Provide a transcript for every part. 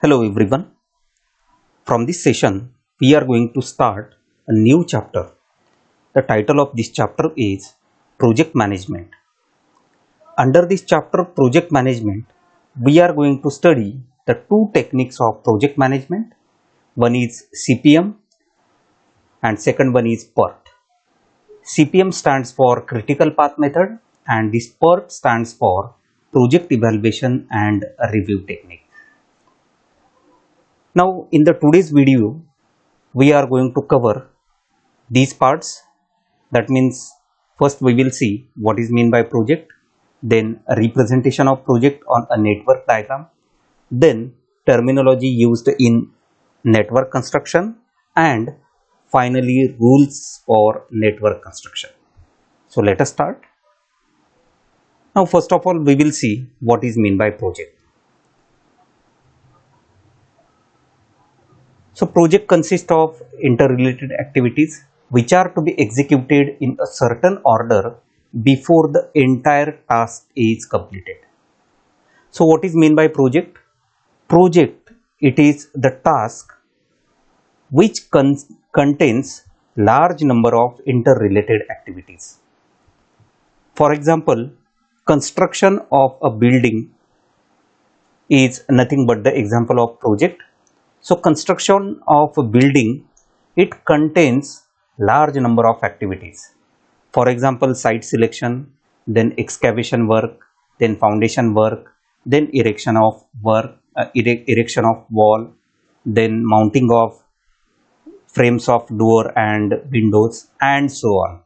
Hello everyone. From this session, we are going to start a new chapter. The title of this chapter is Project Management. Under this chapter, Project Management, we are going to study the two techniques of project management. One is CPM and second one is PERT. CPM stands for Critical Path Method and this PERT stands for Project Evaluation and Review Technique. Now, in the today's video, we are going to cover these parts. That means first we will see what is meant by project, then a representation of project on a network diagram, then terminology used in network construction, and finally rules for network construction. So let us start. Now first of all we will see what is meant by project. So project consists of interrelated activities which are to be executed in a certain order before the entire task is completed. So what is meant by project? Project, it is the task which contains large number of interrelated activities. For example, construction of a building is nothing but the example of project. So construction of a building, it contains large number of activities. For example, site selection, then excavation work, then foundation work, then erection of erection of wall, then mounting of frames of door and windows, and so on.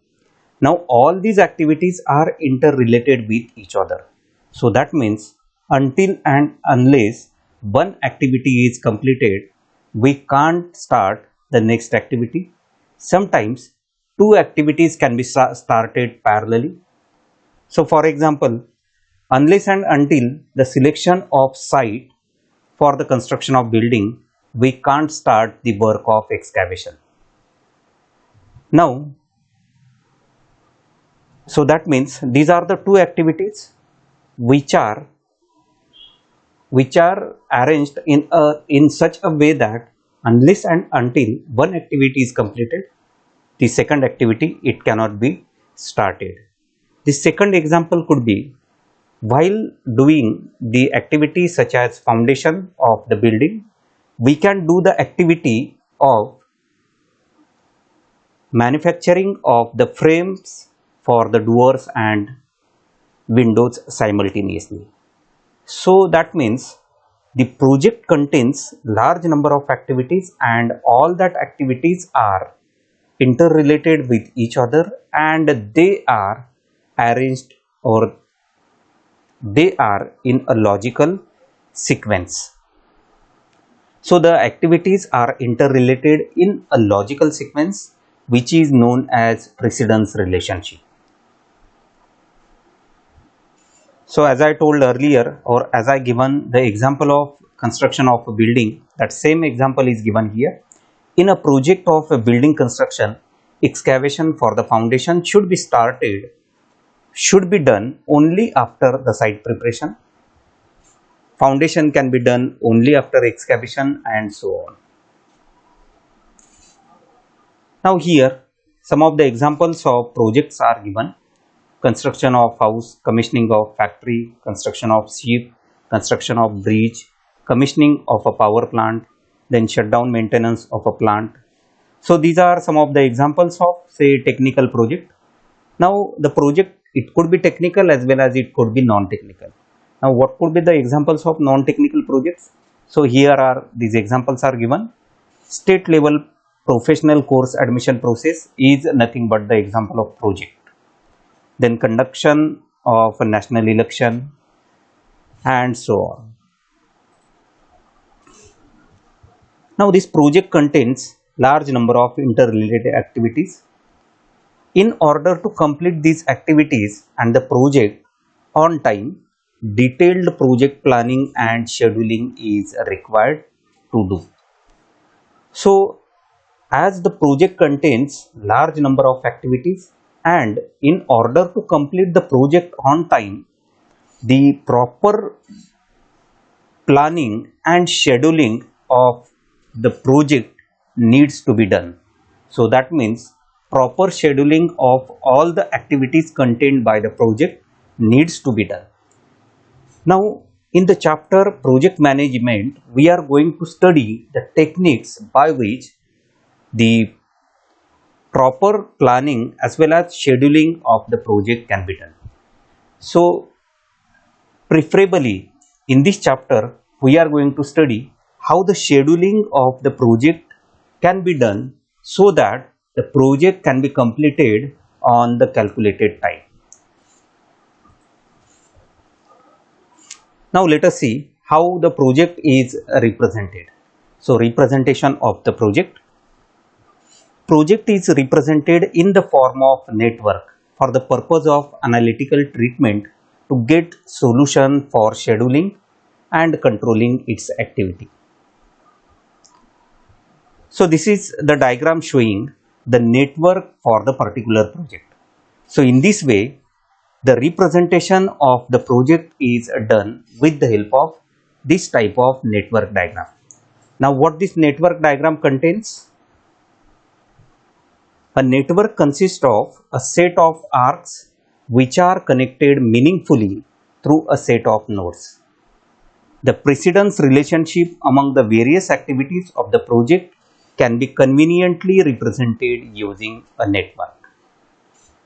Now all these activities are interrelated with each other. So that means until and unless one activity is completed, we can't start the next activity. Sometimes two activities can be started parallelly. So for example, unless and until the selection of site for the construction of building, we can't start the work of excavation. Now, so that means these are the two activities which are arranged in such a way that unless and until one activity is completed, the second activity it cannot be started. The second example could be while doing the activity such as foundation of the building, we can do the activity of manufacturing of the frames for the doors and windows simultaneously. So that means the project contains large number of activities and all that activities are interrelated with each other and they are arranged or they are in a logical sequence. So the activities are interrelated in a logical sequence which is known as precedence relationship. So as I told earlier, or as I given the example of construction of a building, that same example is given here. In a project of a building construction, excavation for the foundation should be done only after the site preparation. Foundation can be done only after excavation and so on. Now here some of the examples of projects are given. Construction of house, commissioning of factory, construction of ship, construction of bridge, commissioning of a power plant, then shutdown maintenance of a plant. So these are some of the examples of say technical project. Now the project, it could be technical as well as it could be non-technical. Now what could be the examples of non-technical projects? So here are these examples are given. State level professional course admission process is nothing but the example of project. Then conduction of a national election and so on. Now this project contains large number of interrelated activities. In order to complete these activities and the project on time, detailed project planning and scheduling is required to do. So as the project contains large number of activities, and in order to complete the project on time, the proper planning and scheduling of the project needs to be done. So that means proper scheduling of all the activities contained by the project needs to be done. Now, in the chapter project management, we are going to study the techniques by which the proper planning as well as scheduling of the project can be done. So, preferably in this chapter, we are going to study how the scheduling of the project can be done so that the project can be completed on the calculated time. Now let us see how the project is represented. So representation of the project. Project is represented in the form of network for the purpose of analytical treatment to get solution for scheduling and controlling its activity. So this is the diagram showing the network for the particular project. So in this way, the representation of the project is done with the help of this type of network diagram. Now what this network diagram contains? A network consists of a set of arcs which are connected meaningfully through a set of nodes. The precedence relationship among the various activities of the project can be conveniently represented using a network.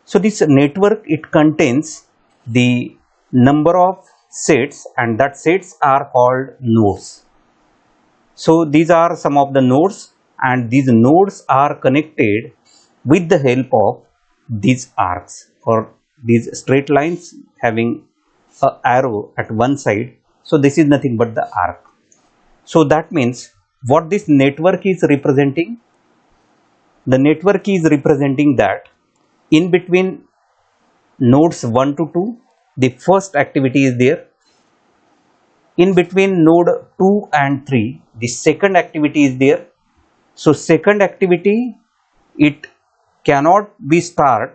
So this network, it contains the number of sets, and that sets are called nodes. So these are some of the nodes, and these nodes are connected with the help of these arcs or these straight lines having an arrow at one side. So this is nothing but the arc. So that means what this network is representing? The network is representing that in between nodes 1 to 2, the first activity is there. In between node 2 and 3, the second activity is there. So second activity, it cannot be started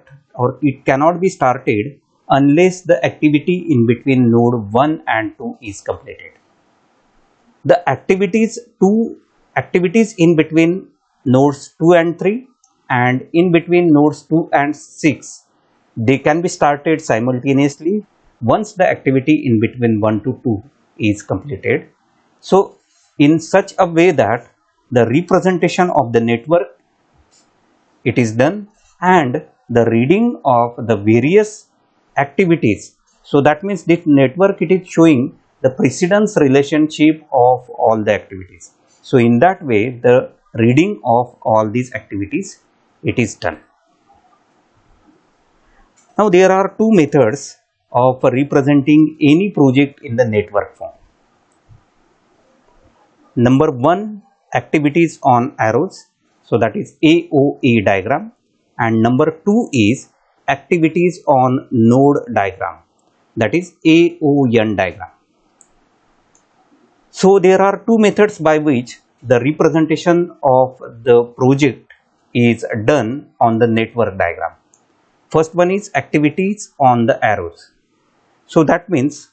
unless the activity in between node 1 and 2 is completed. The activities in between nodes 2 and 3 and in between nodes 2 and 6, they can be started simultaneously once the activity in between 1 to 2 is completed. So in such a way that the representation of the network, it is done, and the reading of the various activities. So that means this network, it is showing the precedence relationship of all the activities. So in that way, the reading of all these activities, it is done. Now there are two methods of representing any project in the network form. Number one, activities on arrows. So that is AOA diagram. And number two is activities on node diagram. That is AON diagram. So there are two methods by which the representation of the project is done on the network diagram. First one is activities on the arrows. So that means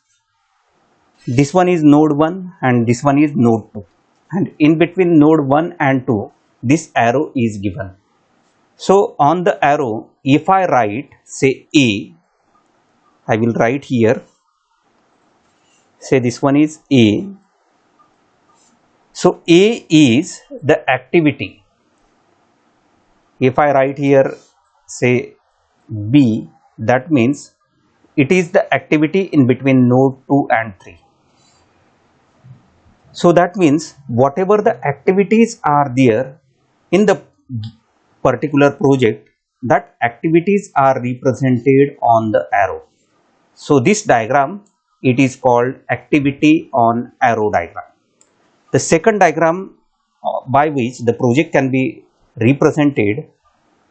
this one is node 1 and this one is node 2, and in between node 1 and 2 this arrow is given. So on the arrow, if I write say A, I will write here, say this one is A. So A is the activity. If I write here say B, that means it is the activity in between node 2 and 3. So that means whatever the activities are there in the particular project, that activities are represented on the arrow. So this diagram, it is called activity on arrow diagram. The second diagram by which the project can be represented,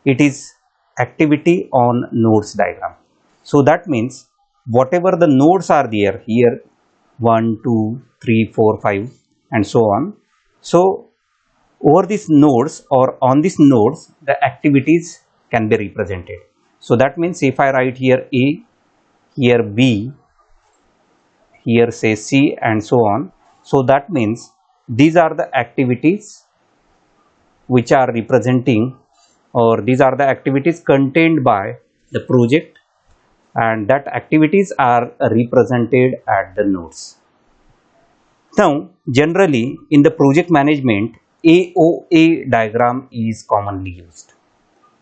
it is activity on nodes diagram. So that means whatever the nodes are there here, 1, 2, 3, 4, 5 and so on. So over these nodes or on these nodes, the activities can be represented. So that means if I write here A, here B, here say C and so on. So that means these are the activities which are representing, or these are the activities contained by the project, and that activities are represented at the nodes. Now, generally in the project management, AOA diagram is commonly used.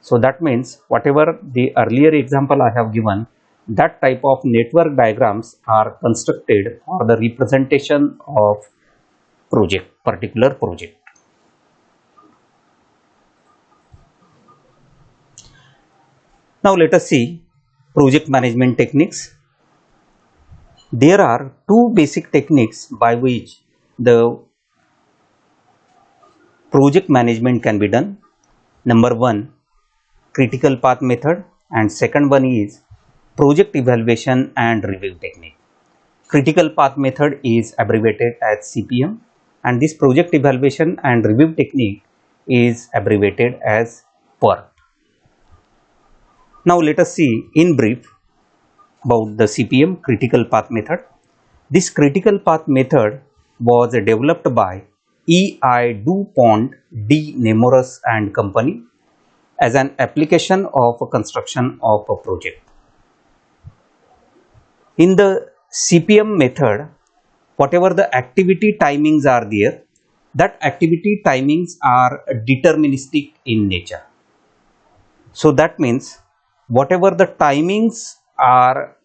So that means whatever the earlier example I have given, that type of network diagrams are constructed for the representation of particular project. Now let us see project management techniques. There are two basic techniques by which the project management can be done. Number one, critical path method, and second one is project evaluation and review technique. Critical path method is abbreviated as CPM, and this project evaluation and review technique is abbreviated as PERT. Now let us see in brief about the CPM, critical path method. This critical path method was developed by E.I. DuPont de Nemours and Company as an application of construction of a project. In the CPM method, whatever the activity timings are there, that activity timings are deterministic in nature. So that means whatever the timings are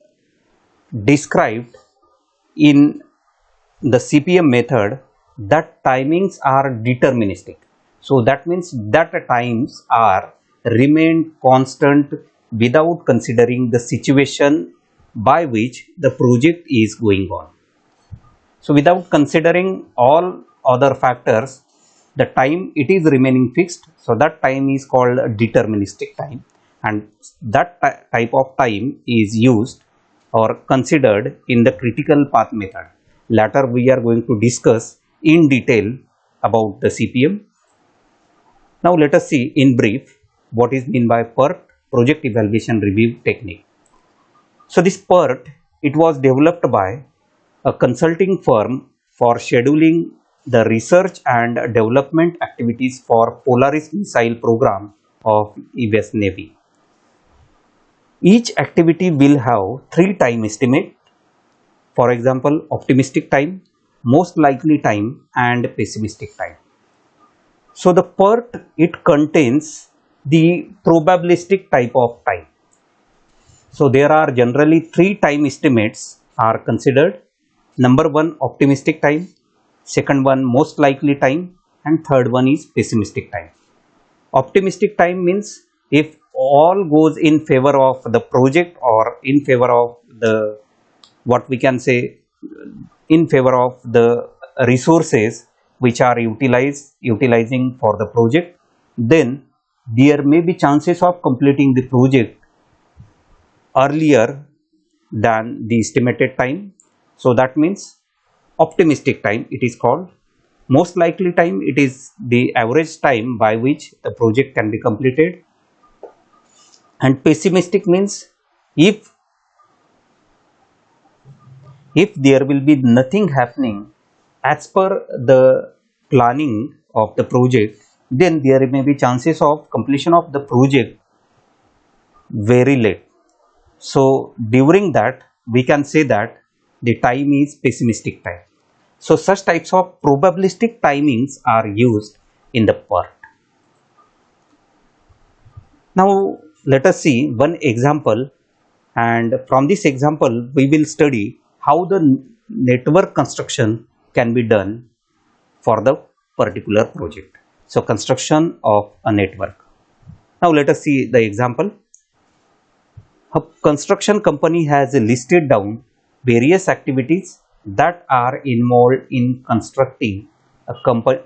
described in the CPM method, that timings are deterministic. So that means that times are remain constant without considering the situation by which the project is going on. So without considering all other factors, the time it is remaining fixed. So that time is called deterministic time, and that type of time is used or considered in the critical path method. Later we are going to discuss in detail about the CPM. Now let us see in brief what is meant by PERT, project evaluation review technique. So this PERT, it was developed by a consulting firm for scheduling the research and development activities for Polaris missile program of US Navy. Each activity will have three time estimate. For example, optimistic time, most likely time, and pessimistic time. So the PERT, it contains the probabilistic type of time. So there are generally three time estimates are considered. Number one, optimistic time, second one, most likely time, and third one is pessimistic time. Optimistic time means if all goes in favor of the project, or in favor of the, what we can say, in favor of the resources which are utilizing for the project, then there may be chances of completing the project earlier than the estimated time. So that means optimistic time it is called. Most likely time, it is the average time by which the project can be completed. And pessimistic means if there will be nothing happening as per the planning of the project, then there may be chances of completion of the project very late. So during that, we can say that the time is pessimistic time. So such types of probabilistic timings are used in the PERT. Now let us see one example, and from this example we will study how the network construction can be done for the particular project. So construction of a network. Now let us see the example. A construction company has listed down various activities that are involved in constructing a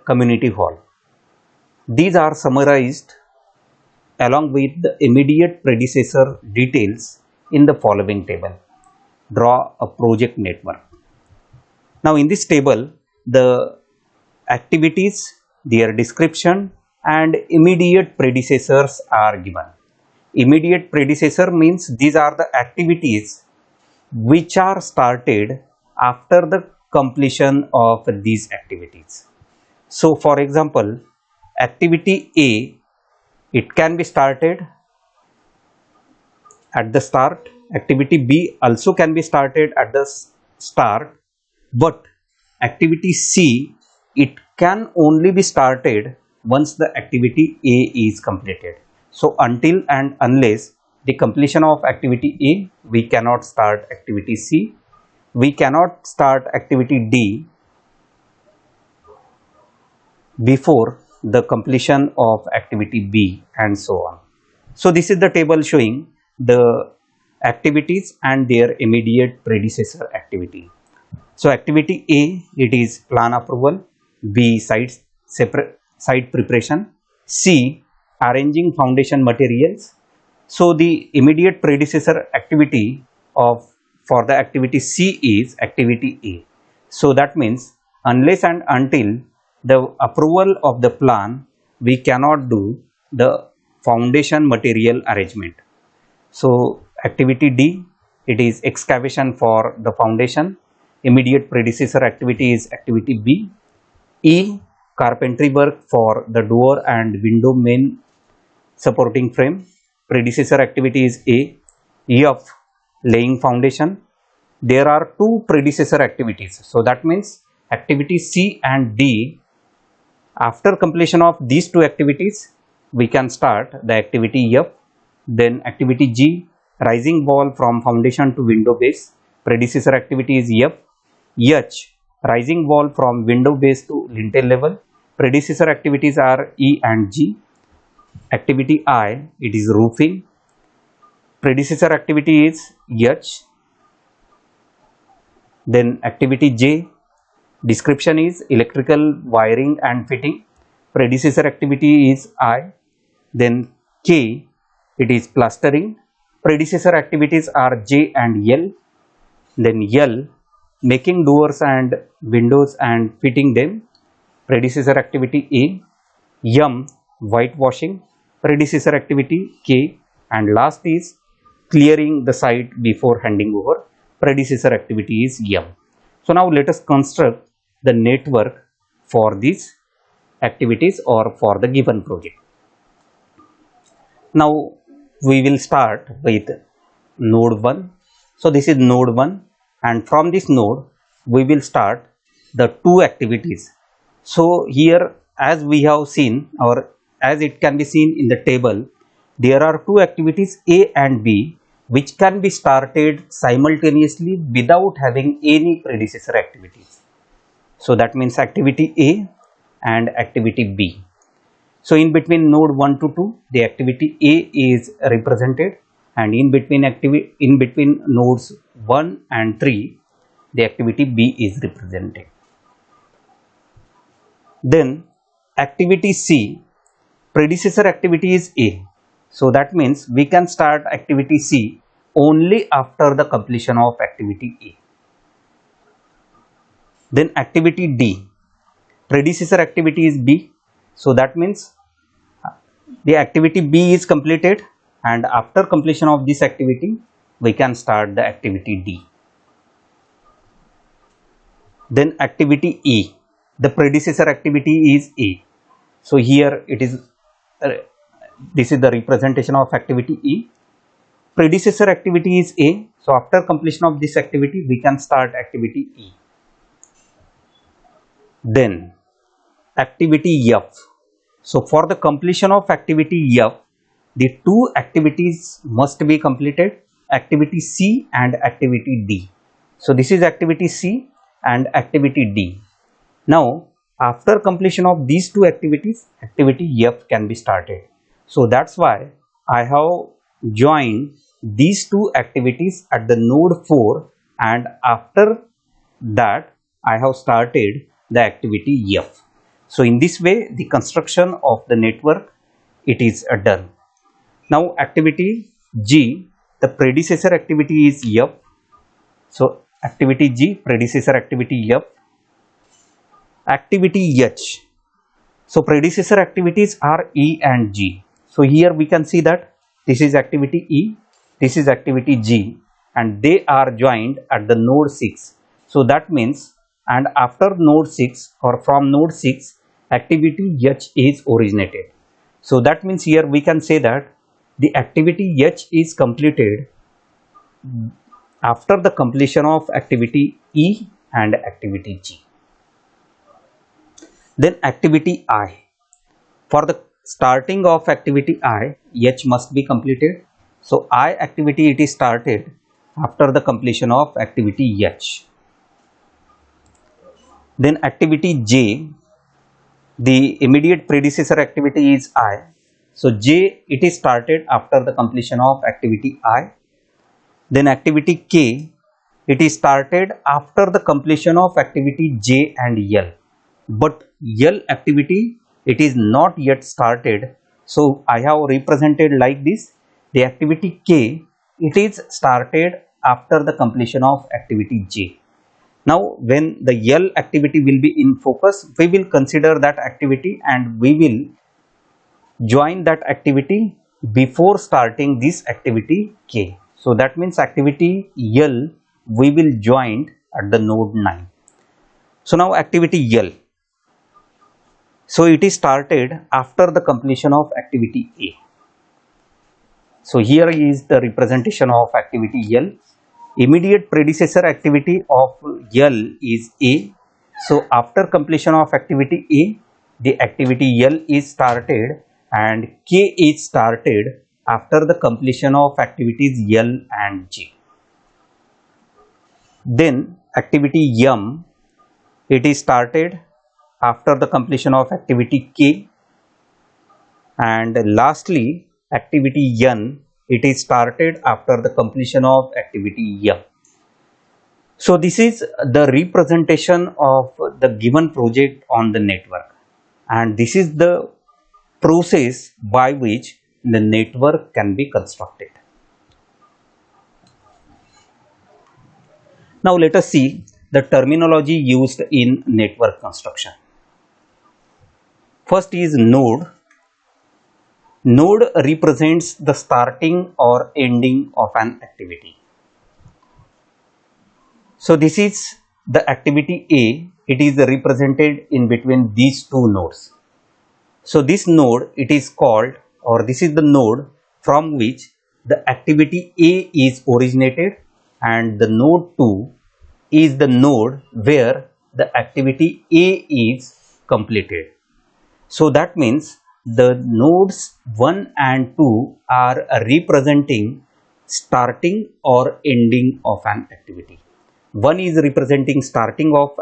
community hall. These are summarized along with the immediate predecessor details in the following table. Draw a project network. Now in this table, the activities, their description, and immediate predecessors are given. Immediate predecessor means these are the activities which are started after the completion of these activities. So for example, activity A, it can be started at the start. Activity B also can be started at the start, but activity C, it can only be started once the activity A is completed. So until and unless the completion of activity A, we cannot start activity C, we cannot start activity D before the completion of activity B, and so on. So this is the table showing the activities and their immediate predecessor activity. So activity A, it is plan approval. B, site preparation. C, arranging foundation materials. So the immediate predecessor activity for the activity C is activity A. So that means unless and until the approval of the plan, we cannot do the foundation material arrangement. So activity D, it is excavation for the foundation. Immediate predecessor activity is activity B. E, carpentry work for the door and window main supporting frame. Predecessor activity is A. F, laying foundation. There are two predecessor activities. So that means activity C and D, after completion of these two activities, we can start the activity F. Then activity G, rising wall from foundation to window base. Predecessor activity is F. H, rising wall from window base to lintel level. Predecessor activities are E and G. Activity I, it is roofing. Predecessor activity is H. Then activity J, description is electrical wiring and fitting. Predecessor activity is I. Then K, it is plastering. Predecessor activities are J and L. Then L, making doors and windows and fitting them. Predecessor activity A. M, whitewashing. Predecessor activity K. And last is clearing the site before handing over. Predecessor activity is M. So now let us construct the network for these activities or for the given project. Now we will start with node 1. So this is node 1, and from this node we will start the two activities. So here, as we have seen, or as it can be seen in the table, there are two activities A and B which can be started simultaneously without having any predecessor activities. So that means activity A and activity B. So in between node 1 to 2, the activity A is represented, and in between nodes 1 and 3, the activity B is represented. Then activity C, predecessor activity is A. So that means we can start activity C only after the completion of activity A. Then activity D, predecessor activity is B. So that means the activity B is completed, and after completion of this activity, we can start the activity D. Then activity E, the predecessor activity is A. So here it is, this is the representation of activity E. Predecessor activity is A. So after completion of this activity, we can start activity E. Then activity F. So for the completion of activity F, the two activities must be completed, activity C and activity D. So this is activity C and activity D. Now after completion of these two activities, activity F can be started. So that's why I have joined these two activities at the node 4, and after that I have started the activity F. So in this way, the construction of the network, it is done. Now activity G, the predecessor activity is F. So activity G, predecessor activity F. Activity H, so predecessor activities are E and G. So here we can see that this is activity E, this is activity G, and they are joined at the node 6. So that means and after node 6 or from node 6 activity H is originated. So that means here we can say that the activity H is completed after the completion of activity E and activity G. Then activity I. For the starting of activity I, H must be completed. So I activity it is started after the completion of activity H. Then activity J, the immediate predecessor activity is I. So J it is started after the completion of activity I. Then activity K, it is started after the completion of activity J and L. But L activity it is not yet started. So I have represented like this. The activity K it is started after the completion of activity J. Now when the L activity will be in focus, we will consider that activity and we will join that activity before starting this activity K. So that means activity L we will join at the node 9. So now activity L. So it is started after the completion of activity A. So here is the representation of activity L. Immediate predecessor activity of L is A. So after completion of activity A, the activity L is started and K is started after the completion of activities L and J. Then activity M, it is started after the completion of activity K, and lastly activity N, it is started after the completion of activity M. So this is the representation of the given project on the network, and this is the process by which the network can be constructed. Now let us see the terminology used in network construction. First is node. Node represents the starting or ending of an activity. So this is the activity A, it is represented in between these two nodes. So this node it is called, or this is the node from which the activity A is originated, and the node 2 is the node where the activity A is completed. So that means the nodes 1 and 2 are representing starting or ending of an activity. 1 is representing starting of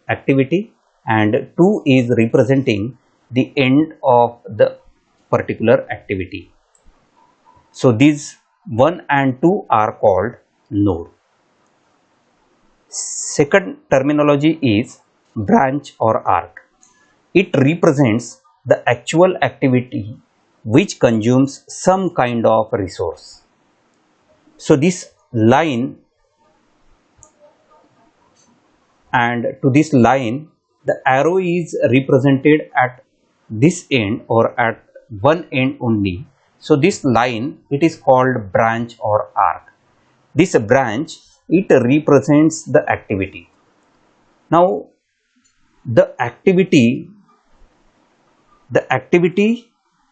activity and 2 is representing the end of the particular activity. So these 1 and 2 are called node. Second terminology is branch or arc. It represents the actual activity which consumes some kind of resource. So this line, and to this line the arrow is represented at this end or at one end only. So this line it is called branch or arc. This branch it represents the activity. Now the activity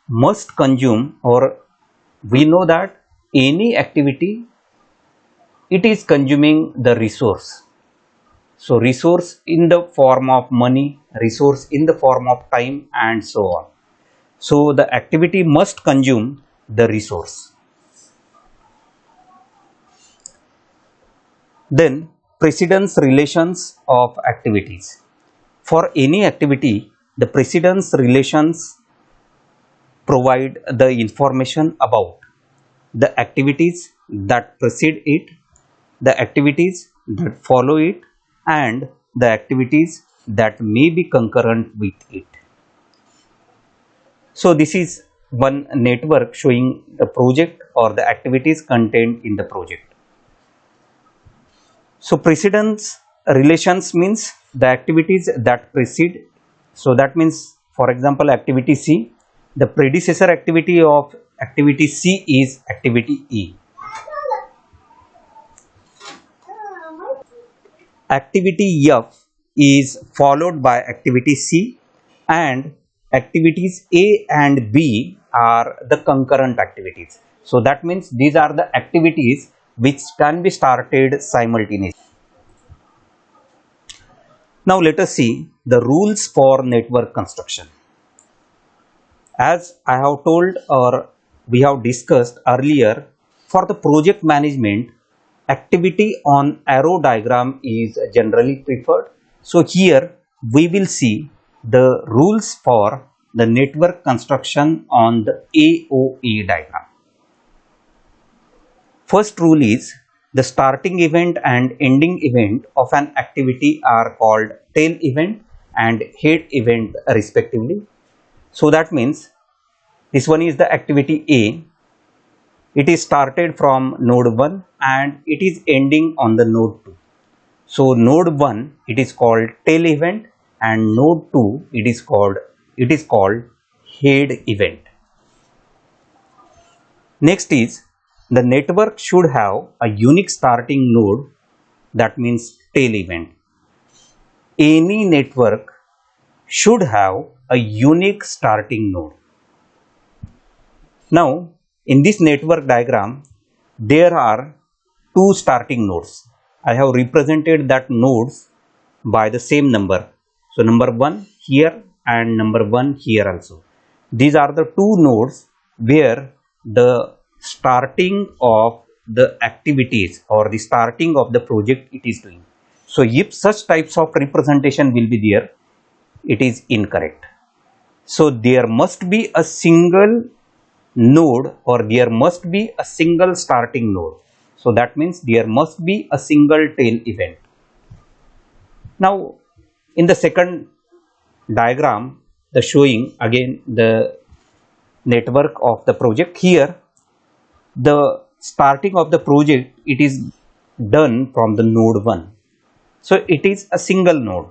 must consume, or we know that any activity it is consuming the resource. So resource in the form of money, resource in the form of time, and so on. So the activity must consume the resource. Then precedence relations of activities. For any activity, the precedence relations provide the information about the activities that precede it, the activities that follow it, and the activities that may be concurrent with it. So this is one network showing the project or the activities contained in the project. So precedence relations means the activities that precede. So that means, for example, activity C, the predecessor activity of activity C is activity E. Activity F, is followed by activity C, and activities A and B are the concurrent activities. So that means these are the activities which can be started simultaneously. Now let us see the rules for network construction. As I have told or we have discussed earlier, for the project management, activity on arrow diagram is generally preferred. So here we will see the rules for the network construction on the AOA diagram. First rule is the starting event and ending event of an activity are called tail event and head event respectively. So that means this one is the activity A. It is started from node 1 and it is ending on the node 2. So node 1 it is called tail event and node 2 it is called head event. Next is the network should have a unique starting node, that means tail event. Any network should have a unique starting node. Now in this network diagram there are two starting nodes. I have represented that nodes by the same number. So number 1 here and number 1 here also. These are the two nodes where the starting of the activities or the starting of the project it is doing. So if such types of representation will be there, it is incorrect. So there must be a single node or there must be a single starting node. So that means there must be a single tail event. Now in the second diagram, the showing again the network of the project. Here the starting of the project it is done from the node 1. So it is a single node.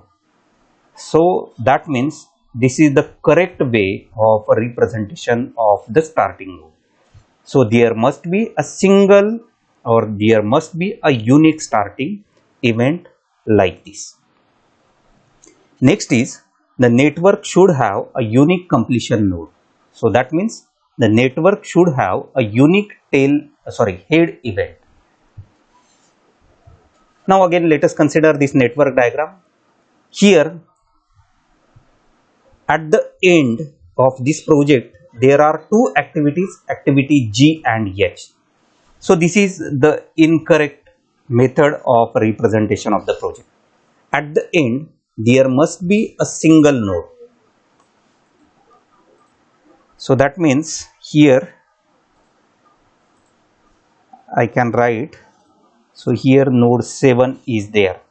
So that means this is the correct way of a representation of the starting node. So there must be a single or there must be a unique starting event like this. Next is the network should have a unique completion node. So that means the network should have a unique head event. Now again let us consider this network diagram. Here at the end of this project there are two activities, activity G and H. So this is the incorrect method of representation of the project. At the end there must be a single node. So that means here I can write, so here node 7 is there.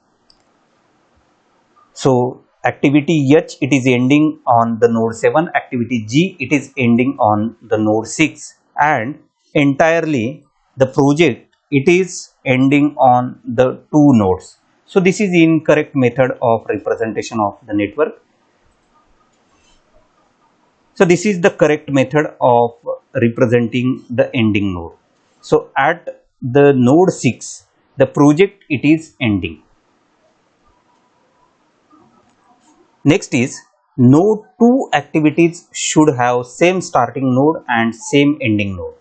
So activity H it is ending on the node 7, activity G it is ending on the node 6, and entirely the project it is ending on the two nodes. So this is the incorrect method of representation of the network. So this is the correct method of representing the ending node. So at the node 6 the project it is ending. Next is node 2 activities should have same starting node and same ending node.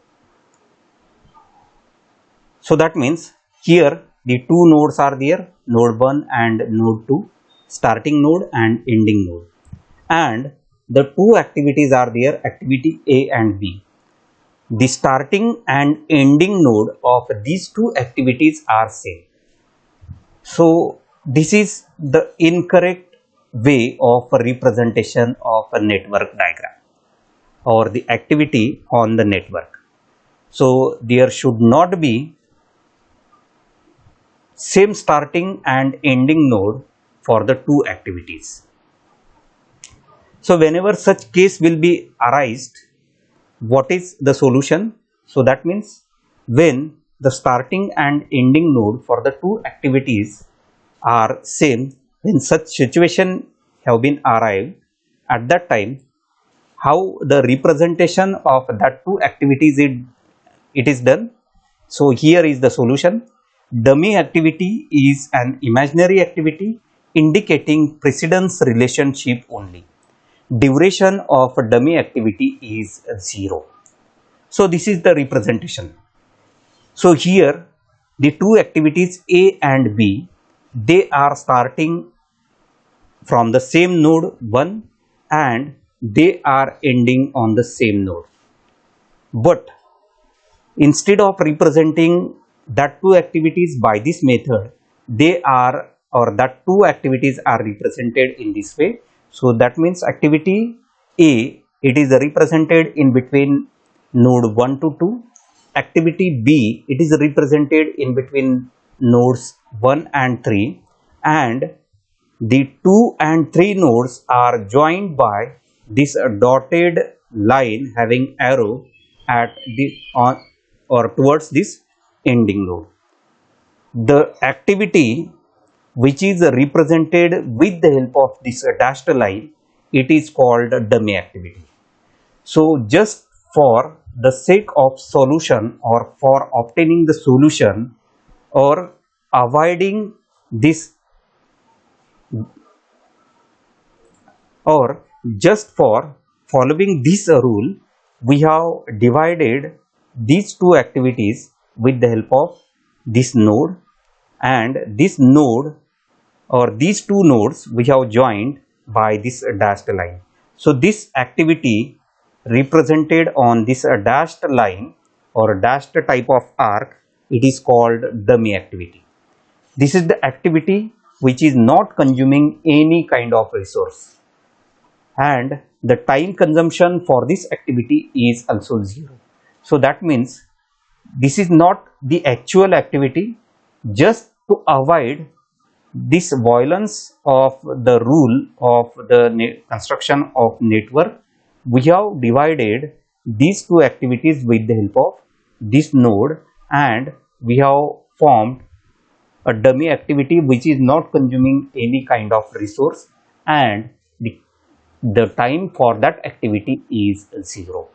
So that means here the two nodes are there, node 1 and node 2, starting node and ending node, and the two activities are there, activity A and B. The starting and ending node of these two activities are same. So this is the incorrect way of representation of a network diagram or the activity on the network. So there should not be same starting and ending node for the two activities. So whenever such case will be arised, what is the solution? So that means when the starting and ending node for the two activities are same, when such situation have been arrived, at that time how the representation of that two activities it is done. So here is the solution. Dummy activity is an imaginary activity indicating precedence relationship only. Duration of a dummy activity is 0. So this is the representation. So here the two activities A and B, they are starting from the same node 1 and they are ending on the same node. But instead of representing that two activities by this method, they are, or that two activities are represented in this way. So that means activity A, it is represented in between node 1 to 2. Activity B, it is represented in between nodes 1 and 3, and the 2 and 3 nodes are joined by this dotted line having arrow at the on or towards this ending node. The activity which is represented with the help of this dashed line, it is called dummy activity. So just for the sake of solution, or for obtaining the solution, or avoiding this, or just for following this rule, we have divided these two activities with the help of this node, and this node or these two nodes we have joined by this dashed line. So this activity represented on this dashed line or dashed type of arc, it is called dummy activity. This is the activity which is not consuming any kind of resource, and the time consumption for this activity is also 0. So that means this is not the actual activity. Just to avoid this violence of the rule of the construction of network, we have divided these two activities with the help of this node, and we have formed a dummy activity which is not consuming any kind of resource, and the time for that activity is 0.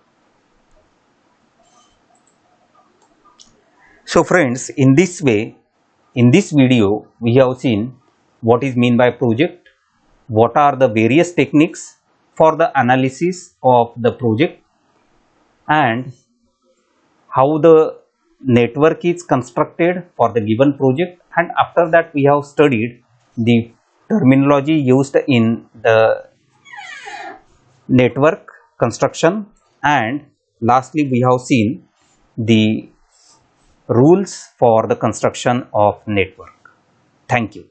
So friends, in this way, in this video, we have seen what is meant by project, what are the various techniques for the analysis of the project, and how the network is constructed for the given project, and after that we have studied the terminology used in the network construction, and lastly we have seen the rules for the construction of network. Thank you.